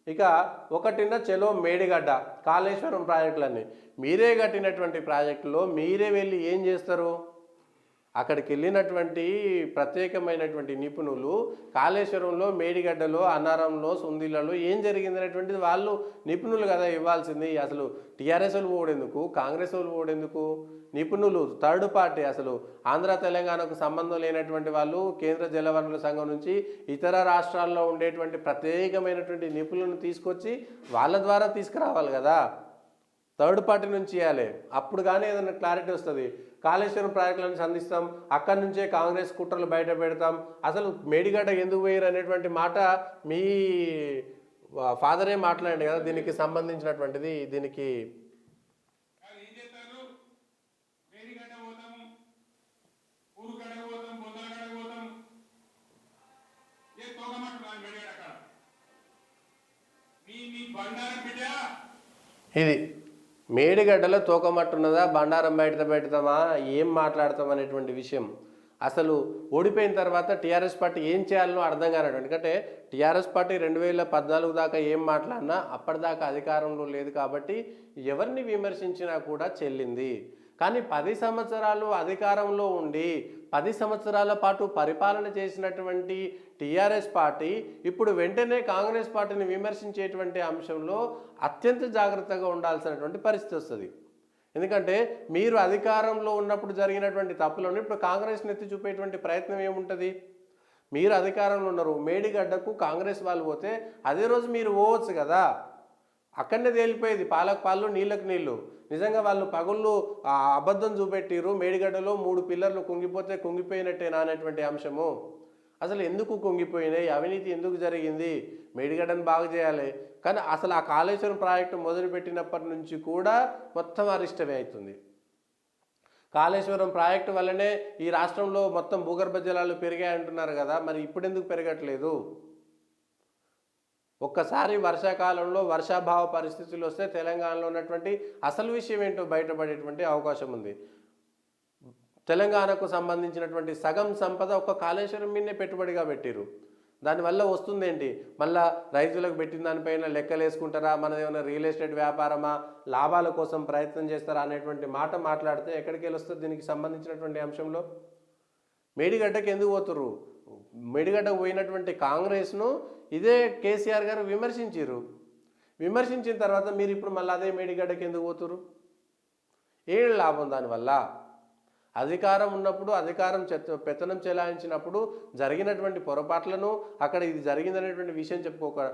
ఇక ఒకటిన్న చెలో మేడిగడ్డ కాళేశ్వరం ప్రాజెక్టులన్నీ మీరే కట్టినటువంటి ప్రాజెక్టులో మీరే వెళ్ళి ఏం చేస్తారు? అక్కడికి వెళ్ళినటువంటి ప్రత్యేకమైనటువంటి నిపుణులు కాళేశ్వరంలో, మేడిగడ్డలో, అన్నారంలో, సుందిళ్లలో ఏం జరిగిందనేటువంటిది వాళ్ళు నిపుణులు కదా ఇవ్వాల్సింది. అసలు టీఆర్ఎస్ వాళ్ళు ఓడేందుకు, కాంగ్రెస్ వాళ్ళు ఓడేందుకు? నిపుణులు థర్డ్ పార్టీ, అసలు ఆంధ్ర తెలంగాణకు సంబంధం లేనటువంటి వాళ్ళు కేంద్ర జలవనరుల సంఘం నుంచి ఇతర రాష్ట్రాల్లో ఉండేటువంటి ప్రత్యేకమైనటువంటి నిపుణులను తీసుకొచ్చి వాళ్ళ ద్వారా తీసుకురావాలి కదా. థర్డ్ పార్టీ నుంచి ఇవ్వాలి. అప్పుడు కానీ ఏదైనా క్లారిటీ వస్తుంది. కాళేశ్వరం ప్రాజెక్టులను సంధిస్తాం, అక్కడి నుంచే కాంగ్రెస్ కుట్రలు బయట పెడతాం, అసలు మేడిగడ్డ ఎందుకు వేయరు అనేటువంటి మాట మీ ఫాదరే మాట్లాడండి కదా దీనికి సంబంధించినటువంటిది. దీనికి ఇది మేడిగడ్డలో తోకమట్టున్నదా, బండారం బయట పెడతామా, ఏం మాట్లాడతాం అనేటువంటి విషయం. అసలు ఓడిపోయిన తర్వాత టీఆర్ఎస్ పార్టీ ఏం చేయాలనో అర్థం కానట్టు. ఎందుకంటే టీఆర్ఎస్ పార్టీ 2014 దాకా ఏం మాట్లాడినా అప్పటిదాకా అధికారంలో లేదు కాబట్టి ఎవరిని విమర్శించినా కూడా చెల్లింది. కానీ 10 సంవత్సరాలు అధికారంలో ఉండి 10 సంవత్సరాల పాటు పరిపాలన చేసినటువంటి టీఆర్ఎస్ పార్టీ ఇప్పుడు వెంటనే కాంగ్రెస్ పార్టీని విమర్శించేటువంటి అంశంలో అత్యంత జాగ్రత్తగా ఉండాల్సినటువంటి పరిస్థితి వస్తుంది. ఎందుకంటే మీరు అధికారంలో ఉన్నప్పుడు జరిగినటువంటి తప్పులను ఇప్పుడు కాంగ్రెస్ని ఎత్తి చూపేటువంటి ప్రయత్నం ఏముంటుంది? మీరు అధికారంలో ఉన్నారు, మేడిగడ్డకు కాంగ్రెస్ వాళ్ళు పోతే అదే రోజు మీరు పోవచ్చు కదా, అక్కడనే తేలిపోయేది. పాలకు పాలు నీళ్ళకు నీళ్ళు. నిజంగా వాళ్ళు పగుళ్ళు అబద్ధం చూపెట్టిరు, మేడిగడ్డలో 3 పిల్లర్లు కుంగిపోతే కుంగిపోయినట్టేనా అనేటువంటి అంశము. అసలు ఎందుకు కుంగిపోయినాయి, అవినీతి ఎందుకు జరిగింది, మేడిగడ్డను బాగు చేయాలి. కానీ అసలు ఆ కాళేశ్వరం ప్రాజెక్టు మొదలుపెట్టినప్పటి నుంచి కూడా మొత్తం అరిష్టమే అవుతుంది. కాళేశ్వరం ప్రాజెక్టు వల్లనే ఈ రాష్ట్రంలో మొత్తం భూగర్భ జలాలు పెరిగాయి అంటున్నారు కదా, మరి ఇప్పుడు ఎందుకు పెరగట్లేదు? ఒక్కసారి వర్షాకాలంలో వర్షాభావ పరిస్థితులు వస్తే తెలంగాణలో ఉన్నటువంటి అసలు విషయం ఏంటో బయటపడేటువంటి అవకాశం ఉంది. తెలంగాణకు సంబంధించినటువంటి సగం సంపద ఒక్క కాళేశ్వరం మీదనే పెట్టుబడిగా పెట్టిరు. దానివల్ల వస్తుందేంటి? మళ్ళా రైతులకు పెట్టిన దానిపైన లెక్కలు వేసుకుంటారా, మనది ఏమైనా రియల్ ఎస్టేట్ వ్యాపారమా, లాభాల కోసం ప్రయత్నం చేస్తారా అనేటువంటి మాట మాట్లాడితే ఎక్కడికి వెళ్ళొస్తుంది దీనికి సంబంధించినటువంటి అంశంలో? మేడిగడ్డకి ఎందుకు పోతుర్రు? మేడిగడ్డకు పోయినటువంటి కాంగ్రెస్ను ఇదే కేసీఆర్ గారు విమర్శించారు. విమర్శించిన తర్వాత మీరు ఇప్పుడు మళ్ళీ అదే మేడిగడ్డకి ఎందుకు పోతురు? ఏం లాభం దానివల్ల? అధికారం ఉన్నప్పుడు అధికారం పెత్తనం చెలాయించినప్పుడు జరిగినటువంటి పొరపాట్లను అక్కడ ఇది జరిగిందనేటువంటి విషయం చెప్పుకోక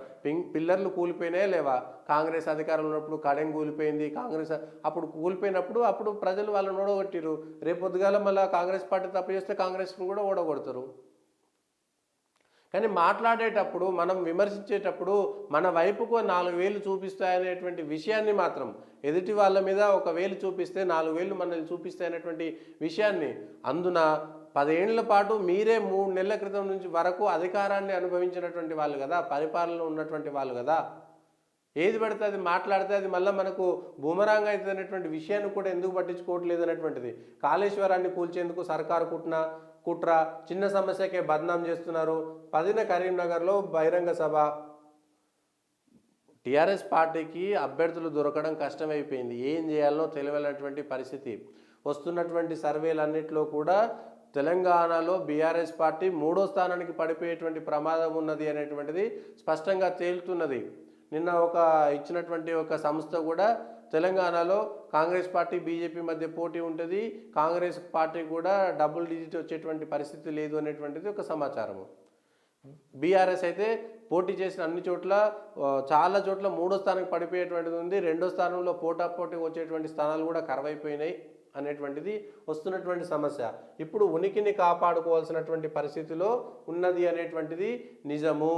పిల్లర్లు కూలిపోయినాయా లేవా? కాంగ్రెస్ అధికారంలో ఉన్నప్పుడు కడెం కూలిపోయింది, కాంగ్రెస్ అప్పుడు కూలిపోయినప్పుడు అప్పుడు ప్రజలు వాళ్ళని ఓడగొట్టిరు. రేపు పొద్దుగాల మళ్ళీ కాంగ్రెస్ పార్టీ తప్పు చేస్తే కాంగ్రెస్ను కూడా ఓడగొడతారు. కానీ మాట్లాడేటప్పుడు మనం విమర్శించేటప్పుడు మన వైపుకు 4 వేలు చూపిస్తాయనేటువంటి విషయాన్ని మాత్రం, ఎదుటి వాళ్ళ మీద 1 వేలు చూపిస్తే 4 వేలు మనల్ని చూపిస్తాయనేటువంటి విషయాన్ని, అందున 10 ఏళ్ల పాటు మీరే 3 నెలల క్రితం నుంచి వరకు అధికారాన్ని అనుభవించినటువంటి వాళ్ళు కదా, పరిపాలనలో ఉన్నటువంటి వాళ్ళు కదా, ఏది పడితే అది మాట్లాడితే అది మళ్ళీ మనకు బూమరాంగ్ అవుతుంది అనేటువంటి విషయాన్ని కూడా ఎందుకు పట్టించుకోవట్లేదు అనేటువంటిది. కాళేశ్వరాన్ని కూల్చేందుకు సర్కారు కుట్ర, చిన్న సమస్యకే బద్నాం చేస్తున్నారు. 10న కరీంనగర్లో బహిరంగ సభ. టీఆర్ఎస్ పార్టీకి అభ్యర్థులు దొరకడం కష్టమైపోయింది. ఏం చేయాలో తెలియనటువంటి పరిస్థితి. వస్తున్నటువంటి సర్వేలన్నింటిలో కూడా తెలంగాణలో బీఆర్ఎస్ పార్టీ 3వ స్థానానికి పడిపోయేటువంటి ప్రమాదం ఉన్నది అనేటువంటిది స్పష్టంగా తేలుతున్నది. నిన్న ఇచ్చినటువంటి ఒక సంస్థ కూడా తెలంగాణలో కాంగ్రెస్ పార్టీ బీజేపీ మధ్య పోటీ ఉంటుంది, కాంగ్రెస్ పార్టీ కూడా డబుల్ డిజిట్ వచ్చేటువంటి పరిస్థితి లేదు అనేటువంటిది ఒక సమాచారము. బీఆర్ఎస్ అయితే పోటీ చేసిన అన్ని చోట్ల చాలా చోట్ల 3వ స్థానానికి పడిపోయేటువంటిది ఉంది. 2వ స్థానంలో పోటాపోటీ వచ్చేటువంటి స్థానాలు కూడా కరువైపోయినాయి అనేటువంటిది వస్తున్నటువంటి సమస్య. ఇప్పుడు ఉనికిని కాపాడుకోవాల్సినటువంటి పరిస్థితిలో ఉన్నది అనేటువంటిది నిజము.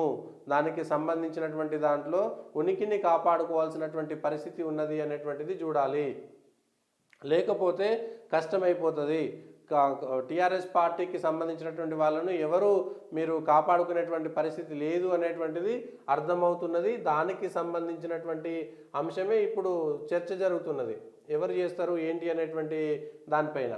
దానికి సంబంధించినటువంటి దాంట్లో ఉనికిని కాపాడుకోవాల్సినటువంటి పరిస్థితి ఉన్నది అనేటువంటిది చూడాలి. లేకపోతే కష్టమైపోతుంది. టీఆర్ఎస్ పార్టీకి సంబంధించినటువంటి వాళ్ళను ఎవరు మీరు కాపాడుకునేటువంటి పరిస్థితి లేదు అనేటువంటిది అర్థమవుతున్నది. దానికి సంబంధించినటువంటి అంశమే ఇప్పుడు చర్చ జరుగుతున్నది. ఎవరు చేస్తారు ఏంటి అనేటువంటి దానిపైన.